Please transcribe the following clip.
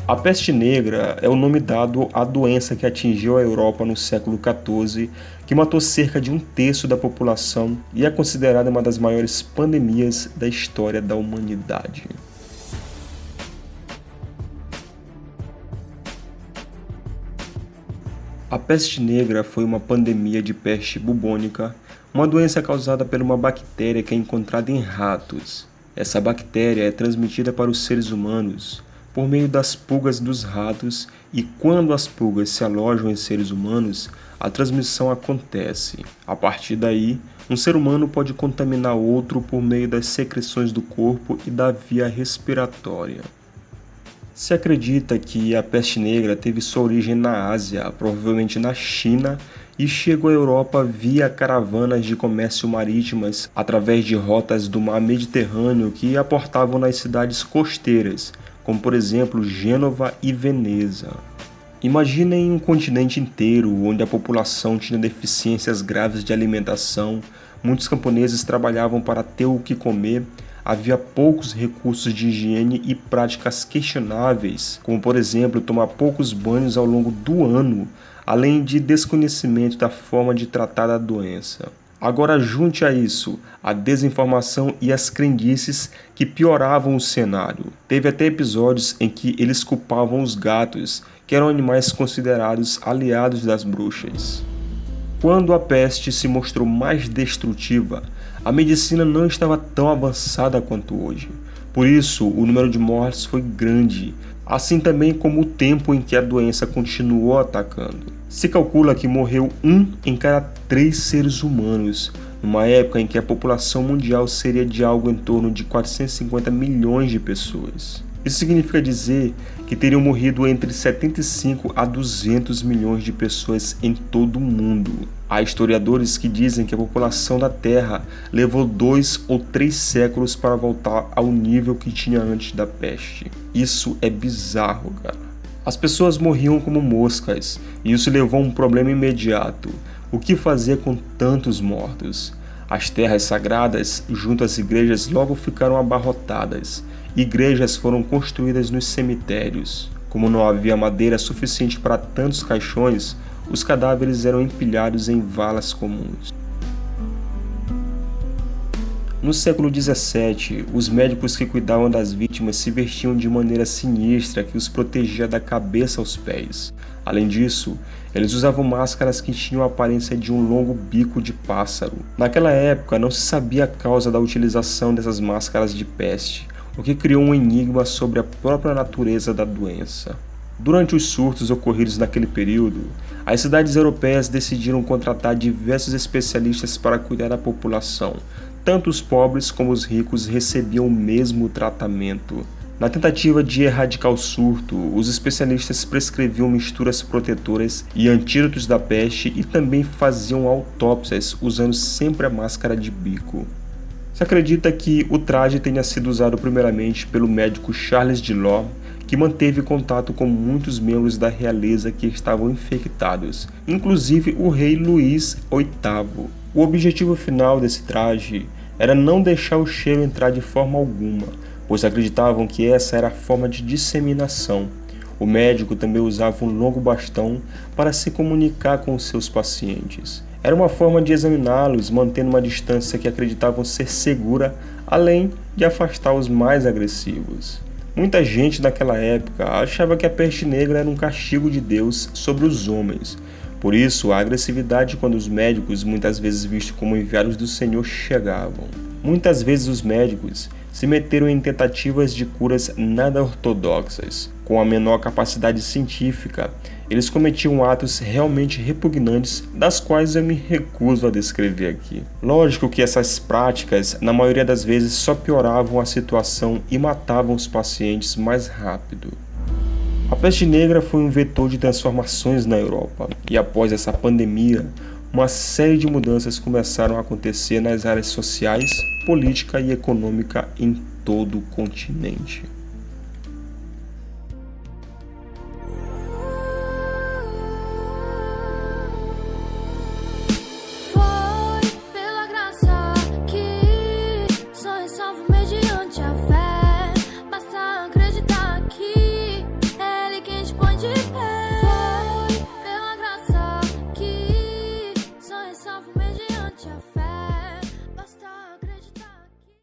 A peste negra é o nome dado à doença que atingiu a Europa no século XIV, que matou cerca de um terço da população e é considerada uma das maiores pandemias da história da humanidade. A peste negra foi uma pandemia de peste bubônica, uma doença causada por uma bactéria que é encontrada em ratos. Essa bactéria é transmitida para os seres humanos por meio das pulgas dos ratos e quando as pulgas se alojam em seres humanos, a transmissão acontece. A partir daí, um ser humano pode contaminar outro por meio das secreções do corpo e da via respiratória. Se acredita que a peste negra teve sua origem na Ásia, provavelmente na China, e chegou à Europa via caravanas de comércio marítimas através de rotas do mar Mediterrâneo que aportavam nas cidades costeiras, como por exemplo Gênova e Veneza. Imaginem um continente inteiro onde a população tinha deficiências graves de alimentação, muitos camponeses trabalhavam para ter o que comer, havia poucos recursos de higiene e práticas questionáveis, como por exemplo tomar poucos banhos ao longo do ano, além de desconhecimento da forma de tratar a doença. Agora junte a isso a desinformação e as crendices que pioravam o cenário. Teve até episódios em que eles culpavam os gatos, que eram animais considerados aliados das bruxas. Quando a peste se mostrou mais destrutiva, a medicina não estava tão avançada quanto hoje. Por isso, o número de mortes foi grande, assim também como o tempo em que a doença continuou atacando. Se calcula que morreu 1 em cada 3 seres humanos, numa época em que a população mundial seria de algo em torno de 450 milhões de pessoas. Isso significa dizer que teriam morrido entre 75 a 200 milhões de pessoas em todo o mundo. Há historiadores que dizem que a população da Terra levou 2 ou 3 séculos para voltar ao nível que tinha antes da peste. Isso é bizarro, cara. As pessoas morriam como moscas, e isso levou a um problema imediato. O que fazer com tantos mortos? As terras sagradas, junto às igrejas, logo ficaram abarrotadas. Igrejas foram construídas nos cemitérios. Como não havia madeira suficiente para tantos caixões, os cadáveres eram empilhados em valas comuns. No século XVII, os médicos que cuidavam das vítimas se vestiam de maneira sinistra que os protegia da cabeça aos pés. Além disso, eles usavam máscaras que tinham a aparência de um longo bico de pássaro. Naquela época, não se sabia a causa da utilização dessas máscaras de peste, o que criou um enigma sobre a própria natureza da doença. Durante os surtos ocorridos naquele período, as cidades europeias decidiram contratar diversos especialistas para cuidar da população. Tanto os pobres como os ricos recebiam o mesmo tratamento. Na tentativa de erradicar o surto, os especialistas prescreviam misturas protetoras e antídotos da peste e também faziam autópsias usando sempre a máscara de bico. Se acredita que o traje tenha sido usado primeiramente pelo médico Charles de Law, que manteve contato com muitos membros da realeza que estavam infectados, inclusive o rei Luís VIII. O objetivo final desse traje era não deixar o cheiro entrar de forma alguma, pois acreditavam que essa era a forma de disseminação. O médico também usava um longo bastão para se comunicar com os seus pacientes. Era uma forma de examiná-los, mantendo uma distância que acreditavam ser segura, além de afastar os mais agressivos. Muita gente naquela época achava que a peste negra era um castigo de Deus sobre os homens. Por isso, a agressividade quando os médicos, muitas vezes vistos como enviados do Senhor, chegavam. Muitas vezes os médicos se meteram em tentativas de curas nada ortodoxas. Com a menor capacidade científica, eles cometiam atos realmente repugnantes, das quais eu me recuso a descrever aqui. Lógico que essas práticas, na maioria das vezes, só pioravam a situação e matavam os pacientes mais rápido. A peste negra foi um vetor de transformações na Europa, e após essa pandemia, uma série de mudanças começaram a acontecer nas áreas sociais, política e econômica em todo o continente. Mediante a fé, basta acreditar que é café, basta